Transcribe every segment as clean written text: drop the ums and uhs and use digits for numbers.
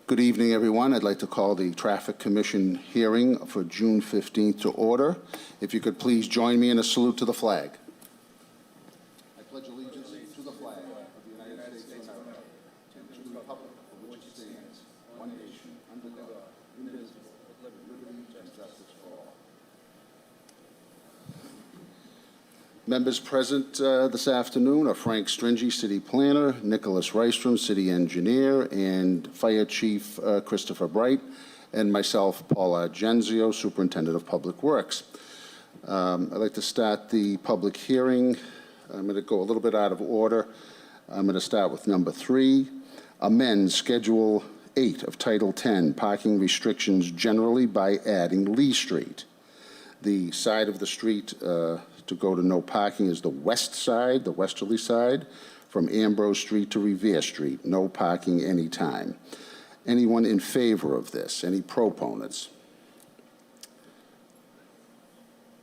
Good evening, everyone. I'd like to call the Traffic Commission hearing for June 15th to order. If you could please join me in a salute to the flag. I pledge allegiance to the flag of the United States of America and to the republic for which it stands, one nation, under God, indivisible, with liberty and justice for all. Members present this afternoon are Frank Stringy, City Planner, Nicholas Rystrom, City Engineer, and Fire Chief Christopher Bright, and myself, Paul Argenzio, Superintendent of Public Works. I'd like to start the public hearing. I'm going to go a little bit out of order. I'm going to start with number 3, amend Schedule 8 of Title 10, parking restrictions generally by adding Lee Street. The side of the street to go to no parking is the west side, the westerly side, from Ambrose Street to Revere Street. No parking anytime. Anyone in favor of this? Any proponents?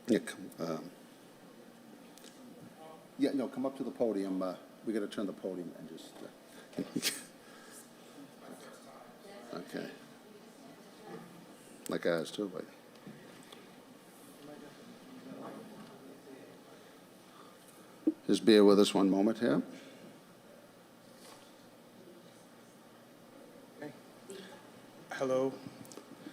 Nick, come up to the podium. We got to turn the podium and just. Okay. Like ours too, but. Just bear with us one moment here. Okay. Hello.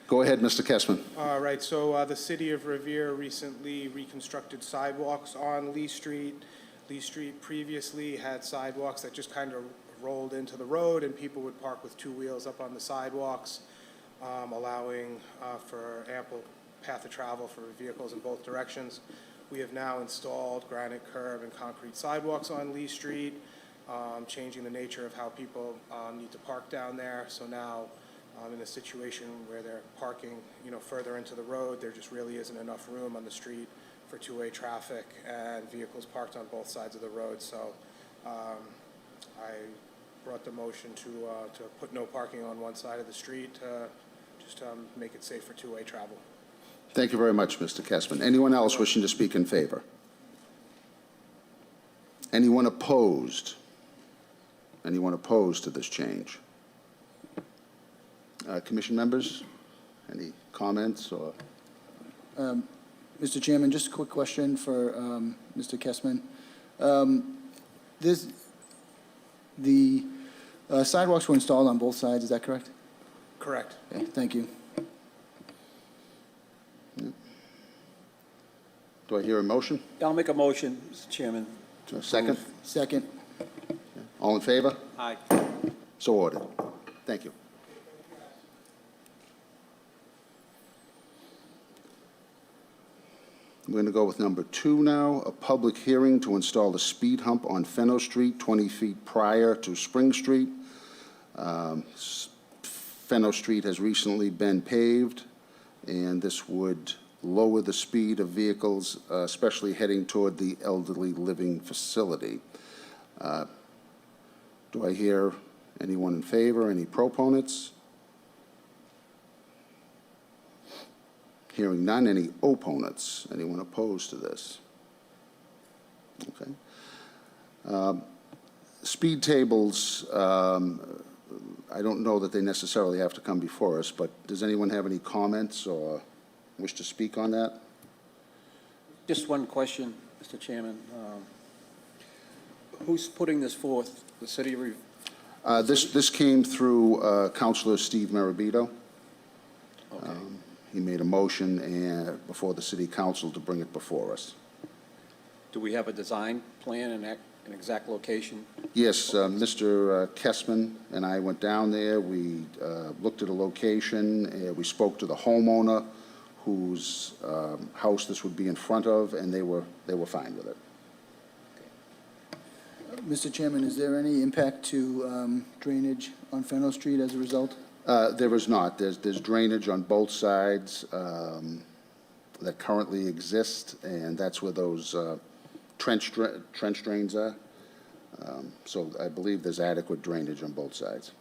Go ahead, Mr. Kessman. All right, so the City of Revere recently reconstructed sidewalks on Lee Street. Lee Street previously had sidewalks that just kind of rolled into the road, and people would park with 2 wheels up on the sidewalks, allowing for ample path of travel for vehicles in both directions. We have now installed granite curb and concrete sidewalks on Lee Street, changing the nature of how people need to park down there. So now, in a situation where they're parking, further into the road, there just really isn't enough room on the street for two-way traffic and vehicles parked on both sides of the road. So I brought the motion to put no parking on one side of the street, just to make it safe for two-way travel. Thank you very much, Mr. Kessman. Anyone else wishing to speak in favor? Anyone opposed? Anyone opposed to this change? Commission members, any comments or? Mr. Chairman, just a quick question for Mr. Kessman. The sidewalks were installed on both sides, is that correct? Correct. Okay, thank you. Do I hear a motion? I'll make a motion, Mr. Chairman. Second? Second. All in favor? Aye. So ordered. Thank you. We're going to go with number 2 now, a public hearing to install a speed hump on Fenno Street, 20 feet prior to Spring Street. Fenno Street has recently been paved, and this would lower the speed of vehicles, especially heading toward the elderly living facility. Do I hear anyone in favor? Any proponents? Hearing none. Any opponents? Anyone opposed to this? Okay. Speed tables, I don't know that they necessarily have to come before us, but does anyone have any comments or wish to speak on that? Just one question, Mr. Chairman. Who's putting this forth? The city? This came through Councilor Steve Marabito. Okay. He made a motion before the City Council to bring it before us. Do we have a design plan and an exact location? Yes, Mr. Kessman and I went down there. We looked at a location. We spoke to the homeowner whose house this would be in front of, and they were fine with it. Mr. Chairman, is there any impact to drainage on Fenno Street as a result? There is not. There's drainage on both sides that currently exist, and that's where those trench drains are. So I believe there's adequate drainage on both sides.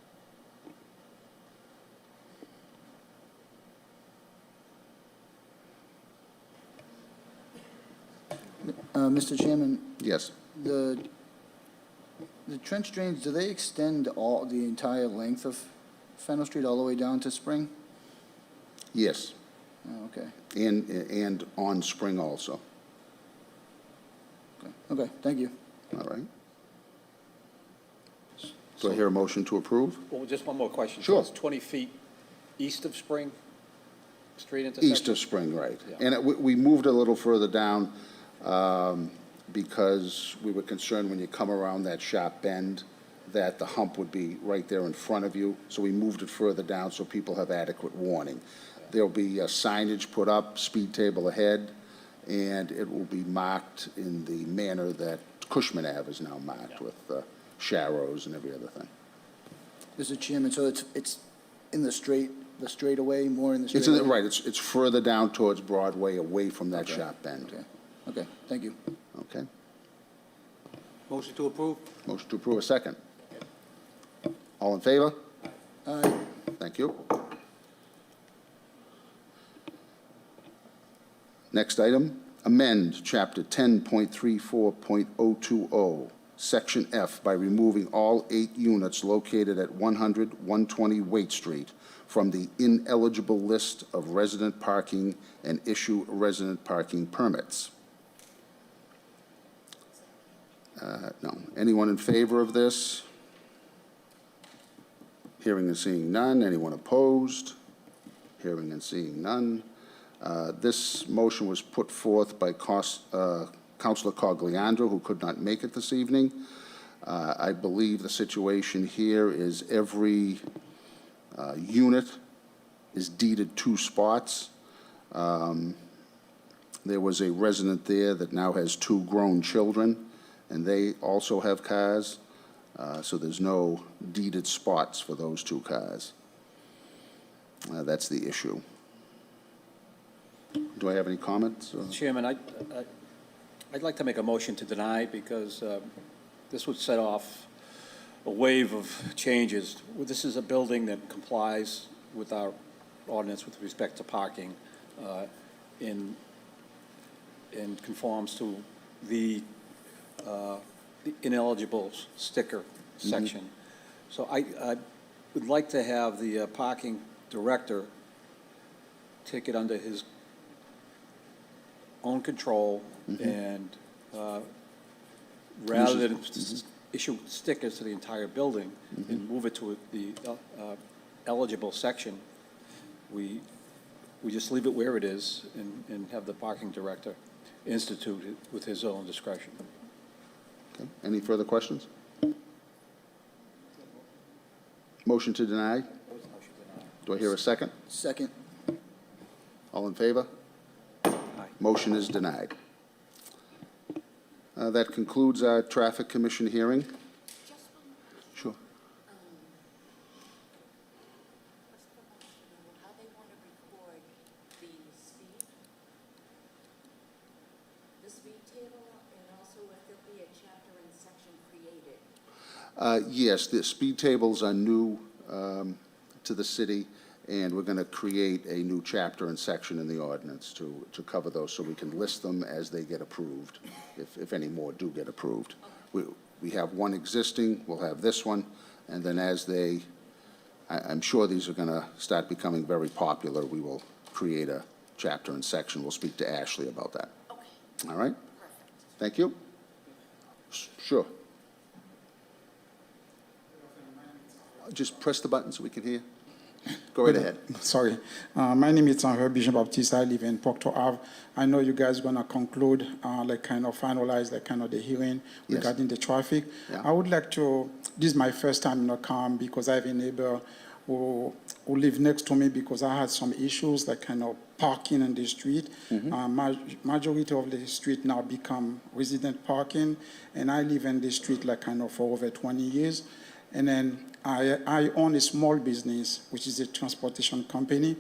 Mr. Chairman, Yes. the trench drains, do they extend the entire length of Fennel Street all the way down to Spring? Yes, Oh, okay. and on Spring also. Okay, thank you. All right. Do I hear a motion to approve? Well, just one more question. Sure. So it's 20 feet east of Spring Street intersection? East of Spring, right. Yeah. And we moved a little further down because we were concerned when you come around that sharp bend that the hump would be right there in front of you. So we moved it further down so people have adequate warning. There'll be signage put up, speed table ahead, and it will be marked in the manner that Cushman Ave is now marked with sharrows and every other thing. Mr. Chairman, so it's in the straightaway, more in the It's straightaway? right, it's further down towards Broadway, away from that Okay. sharp bend. Okay, thank you. Okay? Motion to approve? Motion to approve, a second. All in favor? Aye. Thank you. Next item, amend Chapter 10.34.020, Section F, by removing all 8 units located at 100-120 Waite Street from the ineligible list of resident parking and issue resident parking permits. No. Anyone in favor of this? Hearing and seeing none. Anyone opposed? Hearing and seeing none. This motion was put forth by Councilor Cogliandro, who could not make it this evening. I believe the situation here is every unit is deeded 2 spots. There was a resident there that now has 2 grown children, and they also have cars. So there's no deeded spots for those 2 cars. That's the issue. Do I have any comments? Chairman, I'd like to make a motion to deny because this would set off a wave of changes. This is a building that complies with our ordinance with respect to parking and conforms to the ineligible sticker section. So I would like to have the parking director take it under his own control and rather than issue stickers to the entire building and move it to the eligible section, we just leave it where it is and have the parking director institute it with his own discretion. Okay. Any further questions? Motion to deny? Do I hear a second? Second. All in favor? Motion is denied. That concludes our Traffic Commission hearing. Sure. How they want to record the speed table, and also if there'll be a chapter and section created. Yes, the speed tables are new to the city, and we're going to create a new chapter and section in the ordinance to cover those, so we can list them as they get approved, if any more do get approved. We have one existing, we'll have this one, and then as I'm sure these are going to start becoming very popular, we will create a chapter and section. We'll speak to Ashley about that. Okay, All right? perfect. Thank you. Sure. Just press the button so we can hear. Go right ahead. Sorry. My name is Henri Jean-Baptiste. I live in Proctor Ave. I know you guys are going to conclude, finalize the hearing Yes. regarding the traffic. Yeah. I would like to, this is my first time in come because I have a neighbor who live next to me because I had some issues, parking on the street. Majority of the street now become resident parking, and I live in the street for over 20 years. And then I own a small business, which is a transportation company.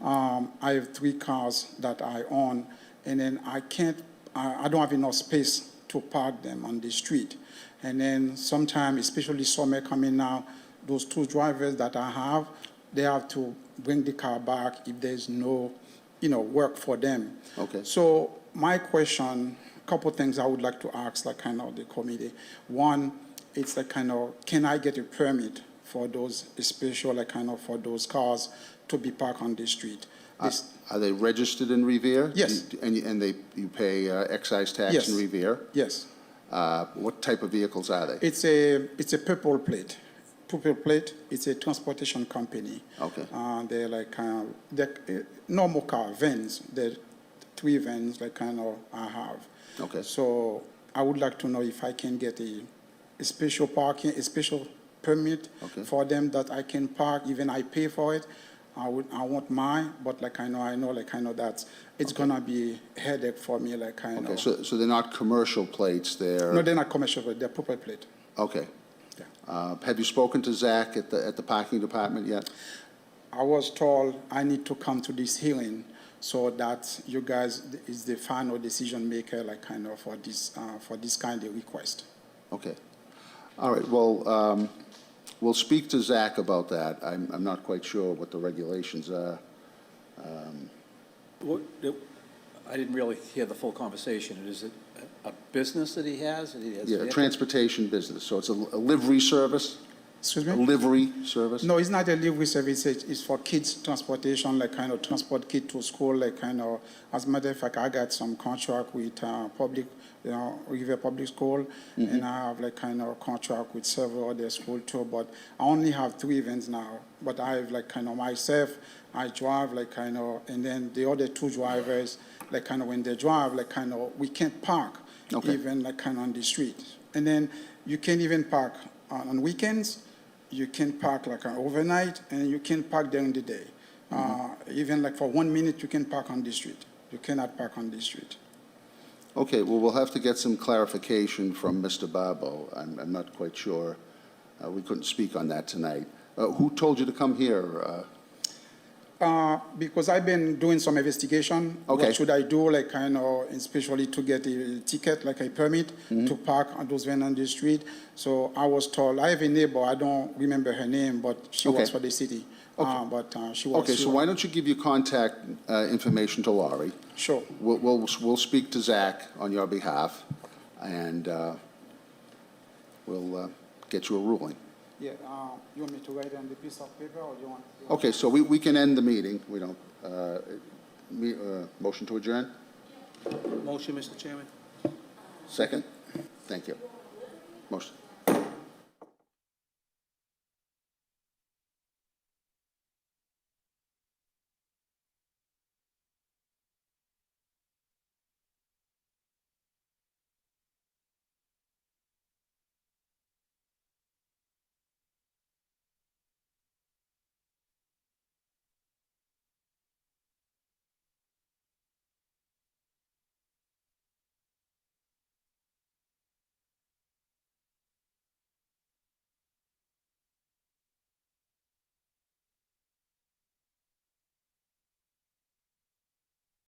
I have 3 cars that I own, and then I don't have enough space to park them on the street. And then sometimes, especially summer coming now, those 2 drivers that I have, they have to bring the car back if there's no, work for them. Okay. So my question, a couple things I would like to ask, the committee. One, it's can I get a permit for those special, like kind of for those cars to be parked on the street. This, Are they registered in Revere? Yes. And you pay excise tax Yes. in Revere? yes, What type of vehicles are they? it's a purple plate. Purple plate, it's a transportation company. Okay. They're like kind of, they're normal car, vans, they're 3 vans, like kind of I have. Okay. So I would like to know if I can get a special parking, a special permit Okay. for them that I can park, even I pay for it. I want mine, but like I know that it's gonna be a headache for me, like I know. Okay, so they're not commercial plates, they're... No, they're not commercial, but they're purple plate. Okay. Yeah. Have you spoken to Zach at the parking department yet? I was told I need to come to this hearing so that you guys is the final decision maker, like kind of for this kind of request. Okay. All right, well, we'll speak to Zach about that. I'm not quite sure what the regulations are. I didn't really hear the full conversation. Is it a business that he has? That he has Yeah, a vehicles? transportation business, so it's a livery service? Excuse A me? livery service? No, it's not a livery service. It's for kids transportation, like kind of transport kid to school, like kind of. As a matter of fact, I got some contract with public, River Public School, and I have like kind of contract with several other schools too. But I only have 3 vans now. But I have like kind of myself. I drive like kind of, and then the other 2 drivers, like kind of when they drive, like kind of we can't park Okay. even like kind of on the street. And then you can't even park on weekends. You can park like overnight, and you can park during the day. Even like for 1 minute, you can park on the street. You cannot park on the street. Okay, well, we'll have to get some clarification from Mr. Barbo. I'm not quite sure. We couldn't speak on that tonight. Who told you to come here? Because I've been doing some investigation. Okay. What should I do, like kind of, especially to get a ticket, like a permit to park on those vans on the street. So I was told, I have a neighbor, I don't remember her name, but she Okay. works for the city. She was. Okay, so why don't you give your contact information to Laurie? Sure. We'll speak to Zach on your behalf, and we'll get you a ruling. Yeah, you want me to write on the piece of paper, or do you want? Okay, so we can end the meeting. We don't, motion to adjourn? Motion, Mr. Chairman. Second? Thank you. Motion.